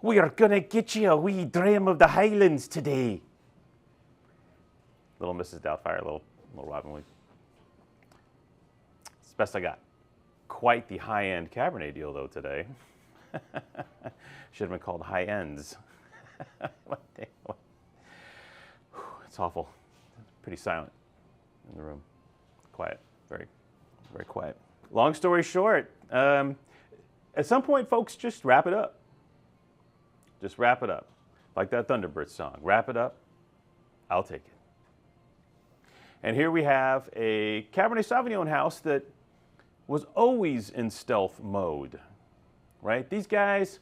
We are gonna get you a wee dram of the Highlands today. Little Mrs. Doubtfire, little Robin Williams. It's the best I got. Quite the high-end Cabernet deal though today. Should have been called high ends. It's awful. Pretty silent in the room. Quiet, very, very quiet. Long story short, at some point, folks, just wrap it up. Just wrap it up. Like that Thunderbird song. Wrap it up, I'll take it. And here we have a Cabernet Sauvignon house that was always in stealth mode, right? These guys,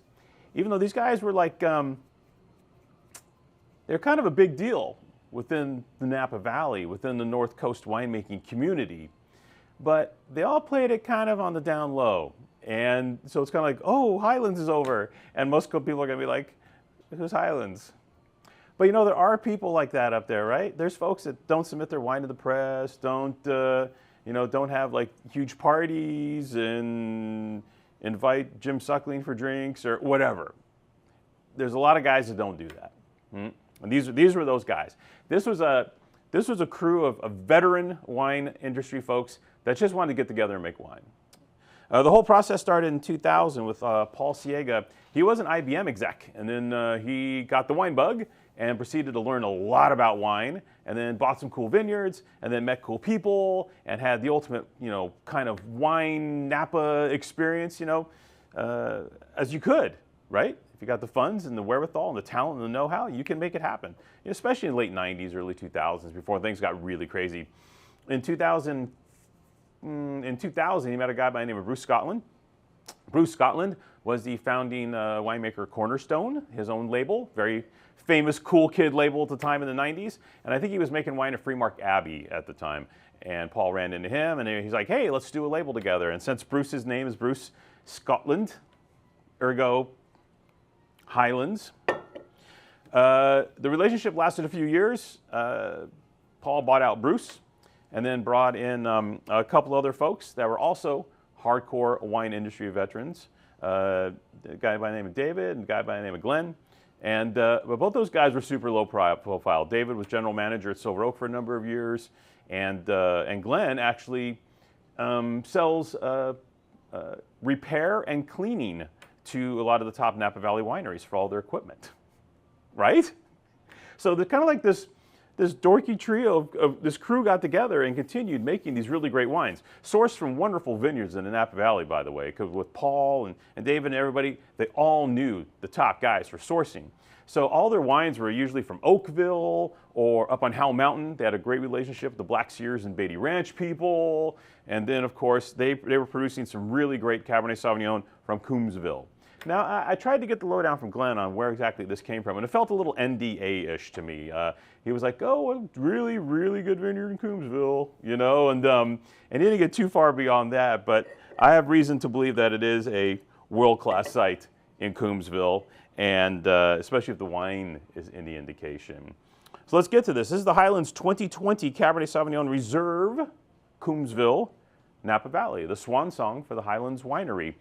even though these guys were like, they're kind of a big deal within the Napa Valley, within the North Coast winemaking community, but they all played it kind of on the down low. And so it's kind of like, oh, Highlands is over. And most people are going to be like, who's Highlands? But you know, there are people like that up there, right? There's folks that don't submit their wine to the press, don't have like huge parties and invite Jim Suckling for drinks or whatever. There's a lot of guys that don't do that. And these were those guys. This was a crew of veteran wine industry folks that just wanted to get together and make wine. The whole process started in 2000 with Paul Siega. He was an IBM exec, and then he got the wine bug and proceeded to learn a lot about wine, and then bought some cool vineyards, and then met cool people, and had the ultimate, kind of wine Napa experience, as you could, right? If you got the funds and the wherewithal and the talent and the know-how, you can make it happen. Especially in the late 90s, early 2000s, before things got really crazy. In 2000, he met a guy by the name of Bruce Scotland. Bruce Scotland was the founding winemaker Cornerstone, his own label, very famous cool kid label at the time in the 90s. And I think he was making wine at Freemark Abbey at the time. And Paul ran into him and he's like, hey, let's do a label together. And since Bruce's name is Bruce Scotland, ergo Highlands, the relationship lasted a few years. Paul bought out Bruce and then brought in a couple other folks that were also hardcore wine industry veterans. A guy by the name of David and a guy by the name of Glenn. And but both those guys were super low profile. David was general manager at Silver Oak for a number of years, and Glenn actually sells repair and cleaning to a lot of the top Napa Valley wineries for all their equipment, right? So they're kind of like this dorky trio of this crew got together and continued making these really great wines, sourced from wonderful vineyards in the Napa Valley, by the way, because with Paul and David and everybody, they all knew the top guys for sourcing. So all their wines were usually from Oakville or up on Howell Mountain. They had a great relationship with the Black Sears and Beatty Ranch people. And then, of course, they were producing some really great Cabernet Sauvignon from Coombsville. Now, I tried to get the lowdown from Glenn on where exactly this came from, and it felt a little NDA-ish to me. He was like, oh, a really, really good vineyard in Coombsville, and he didn't get too far beyond that, but I have reason to believe that it is a world-class site in Coombsville, and especially if the wine is any indication. So let's get to this. This is the Highlands 2020 Cabernet Sauvignon Reserve, Coombsville, Napa Valley, the swan song for the Highlands Winery.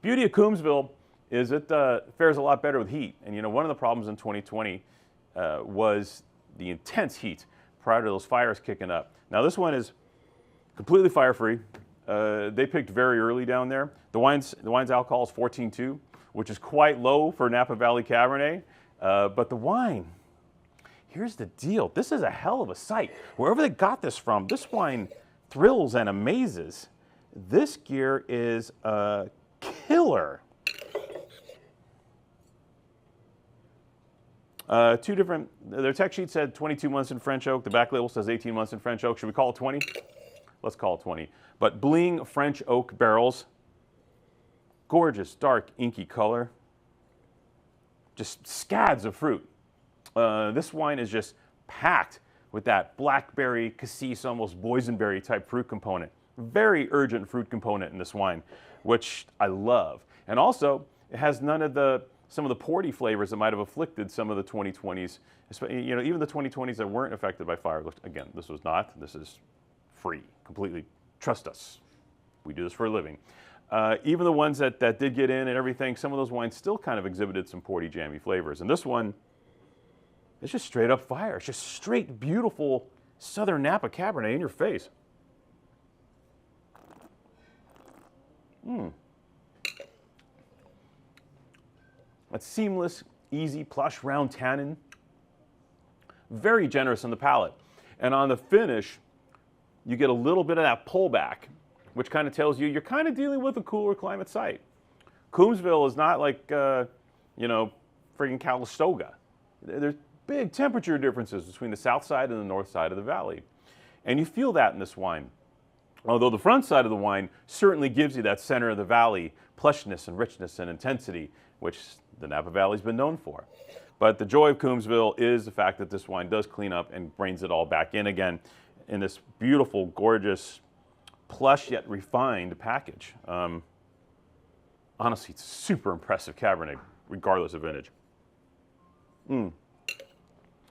Beauty of Coombsville is it fares a lot better with heat. And one of the problems in 2020 was the intense heat prior to those fires kicking up. Now this one is completely fire-free. They picked very early down there. The wine's alcohol is 14.2, which is quite low for Napa Valley Cabernet. But the wine, here's the deal. This is a hell of a site. Wherever they got this from, this wine thrills and amazes. This gear is killer. Their tech sheet said 22 months in French oak. The back label says 18 months in French oak. Should we call it 20? Let's call it 20. But bling French oak barrels. Gorgeous, dark, inky color. Just scads of fruit. This wine is just packed with that blackberry, cassis, almost boysenberry type fruit component. Very urgent fruit component in this wine, which I love. And also, it has none of some of the porty flavors that might have afflicted some of the 2020s. Even the 2020s that weren't affected by fire. Again, this was not. This is free, completely. Trust us. We do this for a living. Even the ones that did get in and everything, some of those wines still kind of exhibited some porty, jammy flavors. And this one, it's just straight up fire. It's just straight, beautiful Southern Napa Cabernet in your face. That's seamless, easy, plush, round tannin. Very generous on the palate. And on the finish, you get a little bit of that pullback, which kind of tells you you're kind of dealing with a cooler climate site. Coombsville is not like, you know, friggin' Calistoga. There's big temperature differences between the south side and the north side of the valley. And you feel that in this wine. Although the front side of the wine certainly gives you that center of the valley plushness and richness and intensity, which the Napa Valley's been known for. But the joy of Coombsville is the fact that this wine does clean up and brings it all back in again in this beautiful, gorgeous, plush yet refined package. Honestly, it's super impressive Cabernet, regardless of vintage.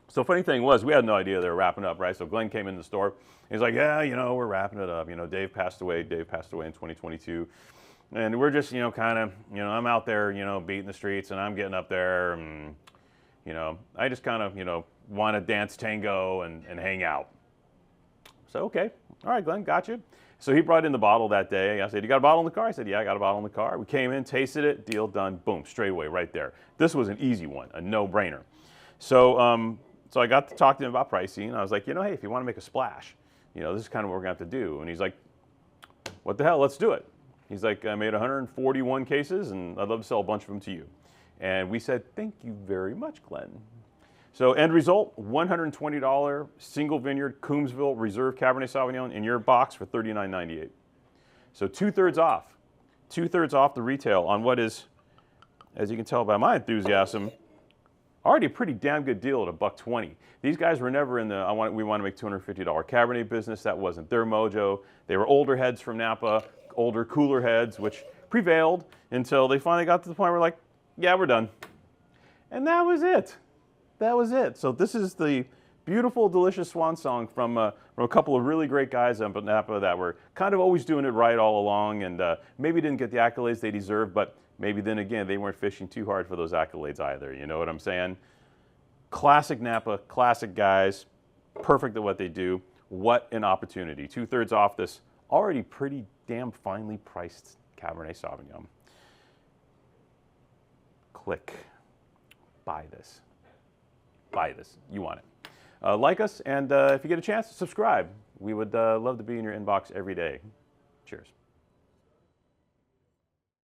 So funny thing was, we had no idea they were wrapping up, right? So Glenn came in the store. He's like, yeah, you know, we're wrapping it up. You know, Dave passed away in 2022. And we're just, you know, kind of, you know, I'm out there, you know, beating the streets and I'm getting up there and, you know, I just kind of, you know, want to dance tango and hang out. So, okay. All right, Glenn, got you. So he brought in the bottle that day. I said, you got a bottle in the car? I said, yeah, I got a bottle in the car. We came in, tasted it, deal done, boom, straight away right there. This was an easy one, a no-brainer. So, so I got to talk to him about pricing. And I was like, you know, hey, if you want to make a splash, you know, this is kind of what we're going to have to do. And he's like, what the hell, let's do it. He's like, I made 141 cases, and I'd love to sell a bunch of them to you. And we said, thank you very much, Glenn. So end result, $120 single vineyard Coombsville Reserve Cabernet Sauvignon in your box for $39.98. So two-thirds off the retail on what is, as you can tell by my enthusiasm, already a pretty damn good deal at $120. These guys were never in the, we want to make $250 Cabernet business. That wasn't their mojo. They were older heads from Napa, older, cooler heads, which prevailed until they finally got to the point where like, yeah, we're done. And that was it. That was it. So this is the beautiful, delicious swan song from a couple of really great guys up at Napa that were kind of always doing it right all along and maybe didn't get the accolades they deserved, but maybe then again, they weren't fishing too hard for those accolades either. You know what I'm saying? Classic Napa, classic guys, perfect at what they do. What an opportunity. Two-thirds off this already pretty damn finely priced Cabernet Sauvignon. Click. Buy this. Buy this. You want it. Like us, and if you get a chance, subscribe. We would love to be in your inbox every day. Cheers.